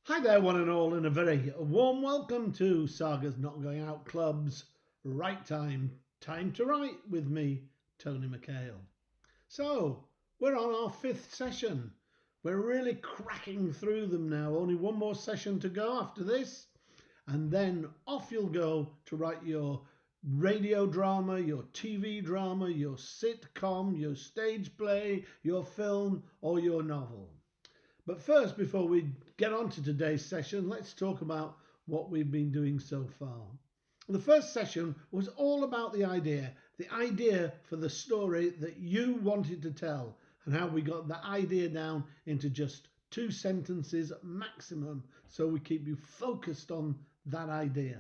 Hi there, one and all, and a very warm welcome to Saga's Not Going Out Club's Right Time to Write with me, Tony McHale. So, we're on our fifth session. We're really cracking through them now. Only one more session to go after this, and then off you'll go to write your radio drama, your TV drama, your sitcom, your stage play, your film, or your novel. But first, before we get on to today's session, let's talk about what we've been doing so far. The first session was all about the idea for the story that you wanted to tell, and how we got the idea down into just 2 sentences maximum, so we keep you focused on that idea.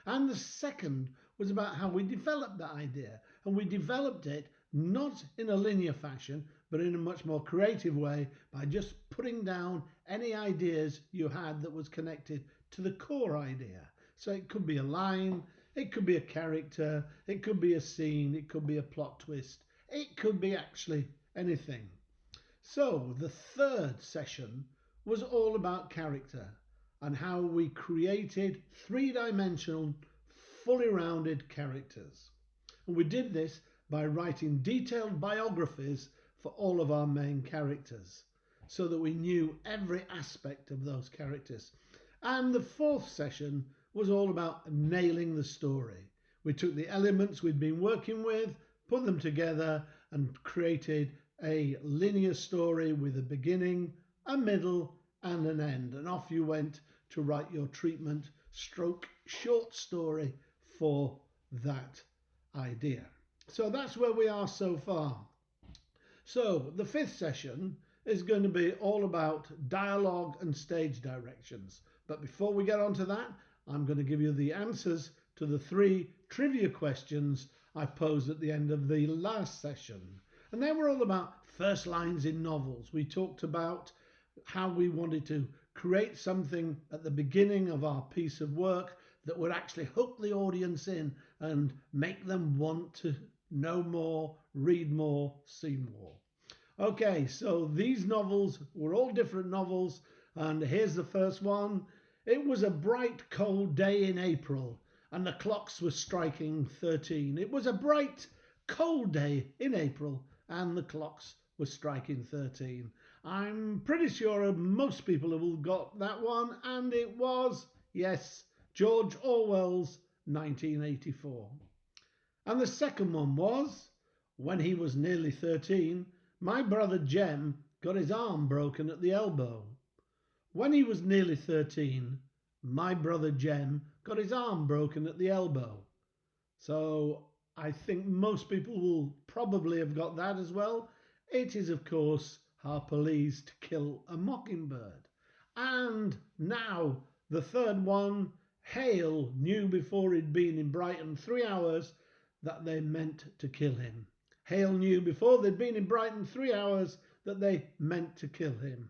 And the second was about how we developed that idea, and we developed it not in a linear fashion, but in a much more creative way by just putting down any ideas you had that was connected to the core idea. So it could be a line, it could be a character, it could be a scene, it could be a plot twist, it could be actually anything. So the third session was all about character and how we created 3-dimensional, fully rounded characters. And we did this by writing detailed biographies for all of our main characters, so that we knew every aspect of those characters. And the fourth session was all about nailing the story. We took the elements we'd been working with, put them together, and created a linear story with a beginning, a middle, and an end. And off you went to write your treatment stroke short story for that idea. So that's where we are so far. So the fifth session is going to be all about dialogue and stage directions. But before we get on to that, I'm going to give you the answers to the 3 trivia questions I posed at the end of the last session. And they were all about first lines in novels. We talked about how we wanted to create something at the beginning of our piece of work that would actually hook the audience in and make them want to know more, read more, see more. Okay, so these novels were all different novels, and here's the first one. It was a bright, cold day in April, and the clocks were striking 13. It was a bright, cold day in April, and the clocks were striking 13. I'm pretty sure most people have got that one, and it was, yes, George Orwell's 1984. And the second one was, when he was nearly 13, my brother Jem got his arm broken at the elbow. When he was nearly 13, my brother Jem got his arm broken at the elbow. So I think most people will probably have got that as well. It is, of course, Harper Lee's To Kill a Mockingbird. And now the third one, Hale knew before he'd been in Brighton 3 hours that they meant to kill him. Hale knew before they'd been in Brighton 3 hours that they meant to kill him.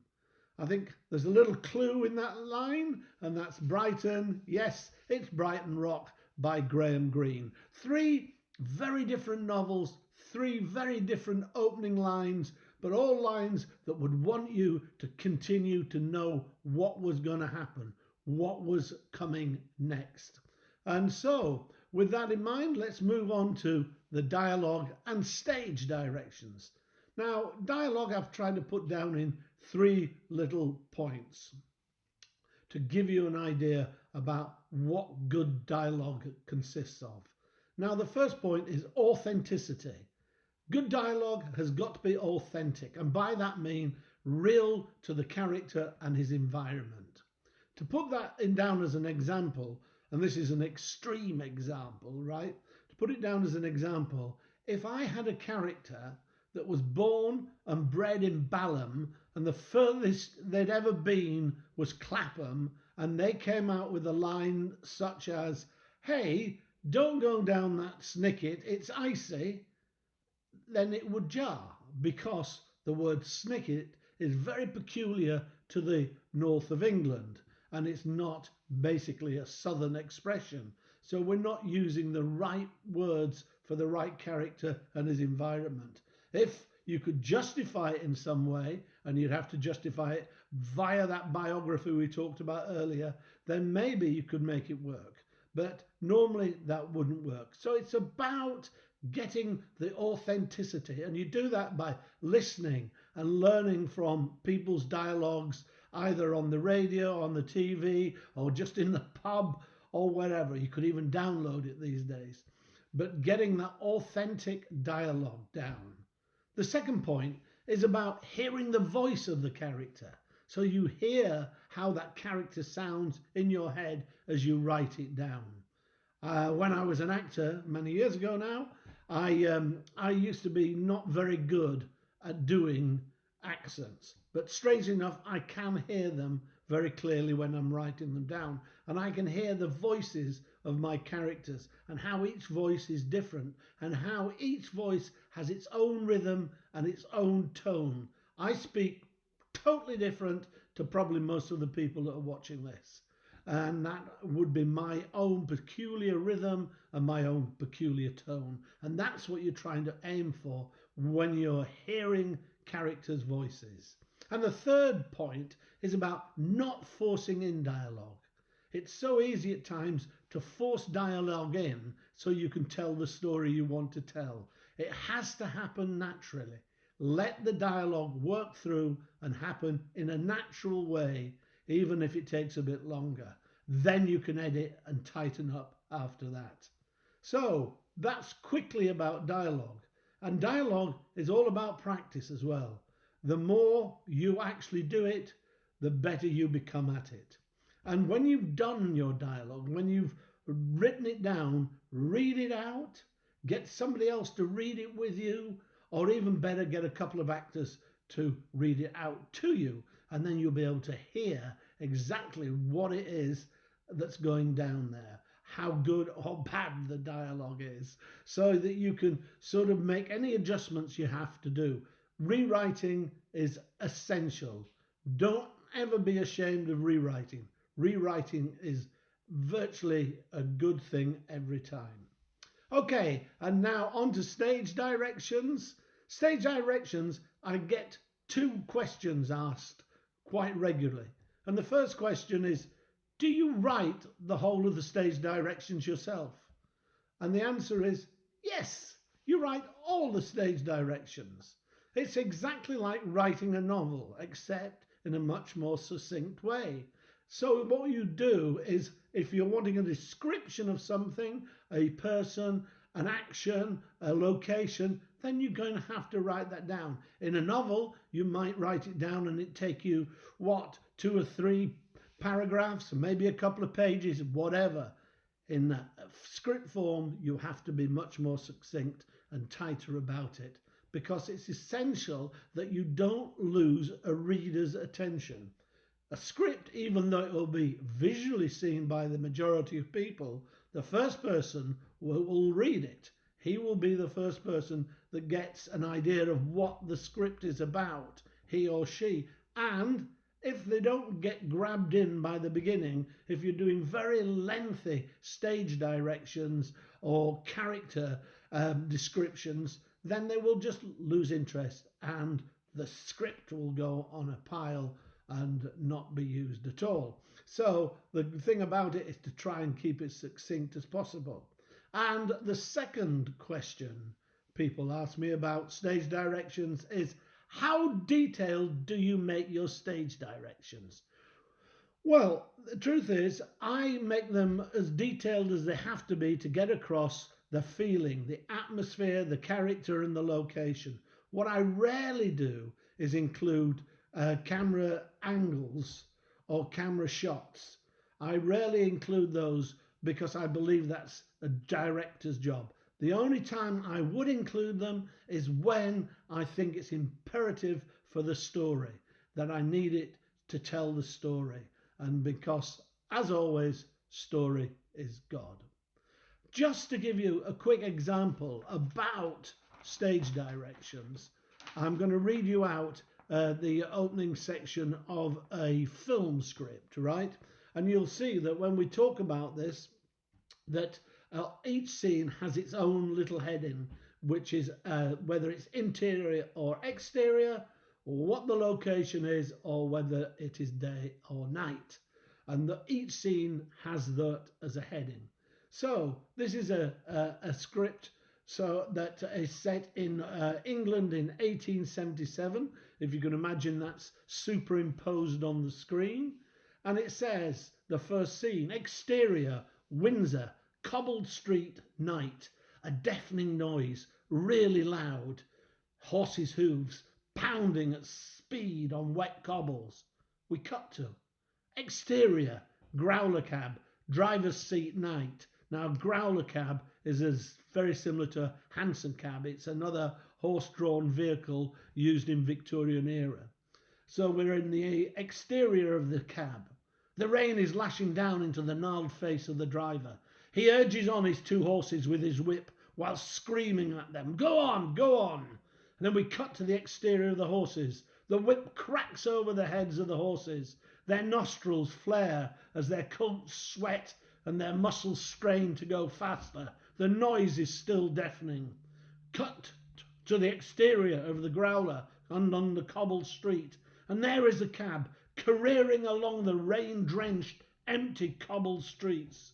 I think there's a little clue in that line, and that's Brighton. Yes, it's Brighton Rock by Graham Greene. 3 very different novels, 3 very different opening lines, but all lines that would want you to continue to know what was going to happen, what was coming next. And so, with that in mind, let's move on to the dialogue and stage directions. Now, dialogue I've tried to put down in 3 little points to give you an idea about what good dialogue consists of. Now, the first point is authenticity. Good dialogue has got to be authentic, and by that I mean real to the character and his environment. To put that down as an example, and this is an extreme example, right? To put it down as an example, if I had a character that was born and bred in Balham, and the furthest they'd ever been was Clapham, and they came out with a line such as, hey, don't go down that snicket, it's icy, then it would jar, because the word snicket is very peculiar to the north of England, and it's not basically a southern expression. So we're not using the right words for the right character and his environment. If you could justify it in some way, and you'd have to justify it via that biography we talked about earlier, then maybe you could make it work. But normally that wouldn't work. So it's about getting the authenticity, and you do that by listening and learning from people's dialogues, either on the radio, on the TV, or just in the pub or wherever. You could even download it these days. But getting that authentic dialogue down. The second point is about hearing the voice of the character. So you hear how that character sounds in your head as you write it down. When I was an actor many years ago now, I used to be not very good at doing accents, but strangely enough, I can hear them very clearly when I'm writing them down, and I can hear the voices of my characters and how each voice is different and how each voice has its own rhythm and its own tone. I speak totally different to probably most of the people that are watching this, and that would be my own peculiar rhythm and my own peculiar tone, and that's what you're trying to aim for when you're hearing characters' voices. And the third point is about not forcing in dialogue. It's so easy at times to force dialogue in so you can tell the story you want to tell. It has to happen naturally. Let the dialogue work through and happen in a natural way, even if it takes a bit longer. Then you can edit and tighten up after that. So that's quickly about dialogue. And dialogue is all about practice as well. The more you actually do it, the better you become at it. And when you've done your dialogue, when you've written it down, read it out, get somebody else to read it with you, or even better, get a couple of actors to read it out to you, and then you'll be able to hear exactly what it is that's going down there, how good or bad the dialogue is, so that you can sort of make any adjustments you have to do. Rewriting is essential. Don't ever be ashamed of rewriting. Rewriting is virtually a good thing every time. Okay, and now on to stage directions. Stage directions, I get two questions asked quite regularly. And the first question is, do you write the whole of the stage directions yourself? And the answer is yes, you write all the stage directions. It's exactly like writing a novel, except in a much more succinct way. So what you do is, if you're wanting a description of something, a person, an action, a location, then you're going to have to write that down. In a novel, you might write it down and it take you, 2 or 3 paragraphs, maybe a couple of pages, whatever. In a script form, you have to be much more succinct and tighter about it, because it's essential that you don't lose a reader's attention. A script, even though it will be visually seen by the majority of people, the first person will read it. He will be the first person that gets an idea of what the script is about, he or she. And if they don't get grabbed in by the beginning, if you're doing very lengthy stage directions or character descriptions, then they will just lose interest and the script will go on a pile and not be used at all. So the thing about it is to try and keep it succinct as possible. And the second question people ask me about stage directions is, how detailed do you make your stage directions? Well, the truth is, I make them as detailed as they have to be to get across the feeling, the atmosphere, the character and the location. What I rarely do is include camera angles or camera shots. I rarely include those because I believe that's a director's job. The only time I would include them is when I think it's imperative for the story, that I need it to tell the story. And because, as always, story is God. Just to give you a quick example about stage directions, I'm going to read you out the opening section of a film script, right? And you'll see that when we talk about this, that each scene has its own little heading which is whether it's interior or exterior, or what the location is, or whether it is day or night. And each scene has that as a heading. So this is a script so that is set in England in 1877. If you can imagine, that's superimposed on the screen. And it says, the first scene, exterior, Windsor, cobbled street, night, a deafening noise, really loud, horses' hooves pounding at speed on wet cobbles. We cut to exterior, growler cab, driver's seat, night. Now, growler cab is very similar to a Hansom cab. It's another horse-drawn vehicle used in Victorian era. So we're in the exterior of the cab. The rain is lashing down into the gnarled face of the driver. He urges on his two horses with his whip while screaming at them, "Go on, go on!" And then we cut to the exterior of the horses. The whip cracks over the heads of the horses. Their nostrils flare as their coats sweat and their muscles strain to go faster. The noise is still deafening. Cut to the exterior of the growler and on the cobbled street. And there is the cab, careering along the rain-drenched, empty cobbled streets.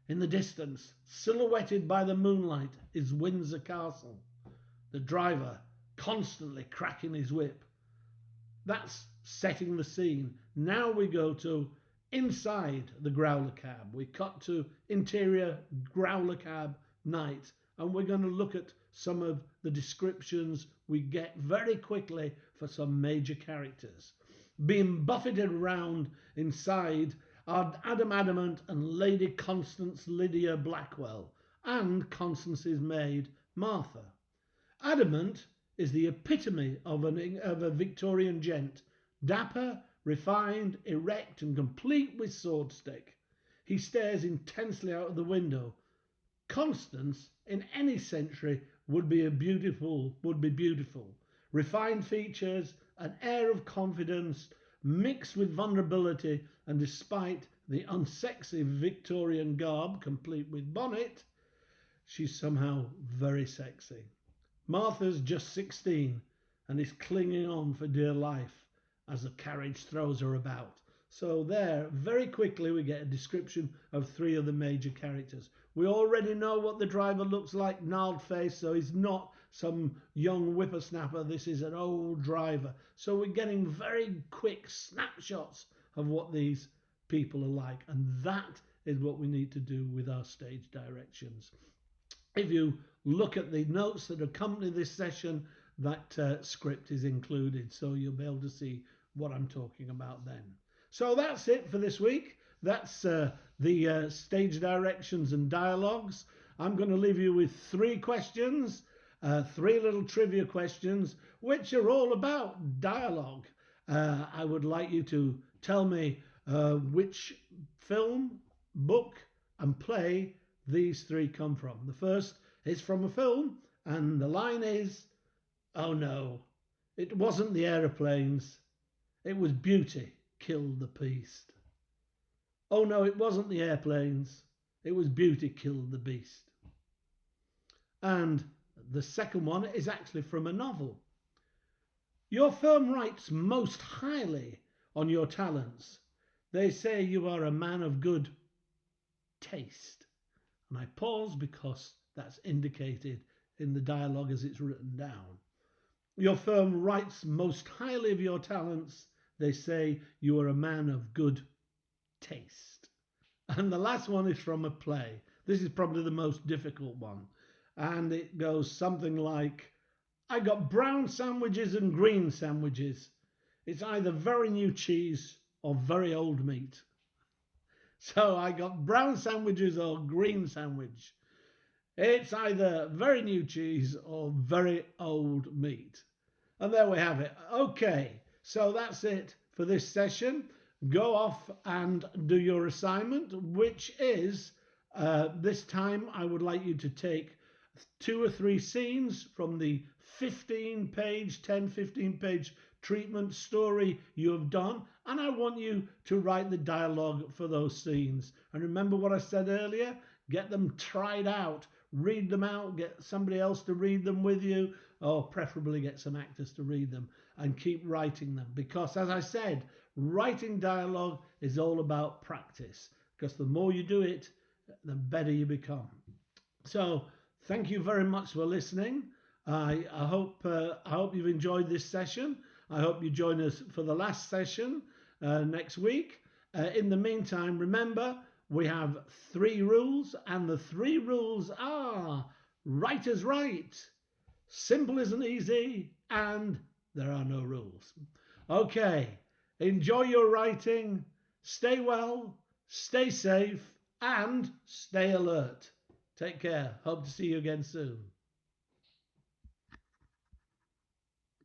In the distance, silhouetted by the moonlight, is Windsor Castle. The driver constantly cracking his whip. That's setting the scene. Now we go to inside the growler cab. We cut to interior growler cab, night, and we're going to look at some of the descriptions we get very quickly for some major characters. Being buffeted around inside are Adam Adamant and Lady Constance Lydia Blackwell, and Constance's maid Martha. Adamant is the epitome of a Victorian gent, dapper, refined, erect and complete with sword stick. He stares intensely out of the window. Constance, in any century, would be beautiful. Refined features, an air of confidence, mixed with vulnerability, and despite the unsexy Victorian garb, complete with bonnet, she's somehow very sexy. Martha's just 16 and is clinging on for dear life as the carriage throws her about. So there, very quickly, we get a description of three of the major characters. We already know what the driver looks like, gnarled face, so he's not some young whippersnapper. This is an old driver. So we're getting very quick snapshots of what these people are like. And that is what we need to do with our stage directions. If you look at the notes that accompany this session, that script is included, so you'll be able to see what I'm talking about then. So that's it for this week. That's the stage directions and dialogues. I'm going to leave you with three questions, three little trivia questions, which are all about dialogue. I would like you to tell me which film, book and play these three come from. The first is from a film, and the line is, "Oh no, it wasn't the aeroplanes, it was beauty killed the beast." Oh no, it wasn't the airplanes, it was beauty killed the beast. And the second one is actually from a novel. "Your firm writes most highly on your talents. They say you are a man of good taste." And I pause because that's indicated in the dialogue as it's written down. "Your firm writes most highly of your talents. They say you are a man of good taste." And the last one is from a play. This is probably the most difficult one. And it goes something like, "I got brown sandwiches and green sandwiches. It's either very new cheese or very old meat." So I got brown sandwiches or green sandwich. It's either very new cheese or very old meat. And there we have it. Okay, so that's it for this session. Go off and do your assignment, which is, this time I would like you to take 2 or 3 scenes from the 10-15 page treatment story you have done, and I want you to write the dialogue for those scenes. And remember what I said earlier, get them tried out, read them out, get somebody else to read them with you, or preferably get some actors to read them, and keep writing them. Because as I said, writing dialogue is all about practice, because the more you do it, the better you become. So thank you very much for listening. I hope you've enjoyed this session. I hope you join us for the last session next week. In the meantime, remember, we have 3 rules, and the 3 rules are: writer's right, simple isn't easy, and there are no rules. Okay, enjoy your writing, stay well, stay safe, and stay alert. Take care. Hope to see you again soon.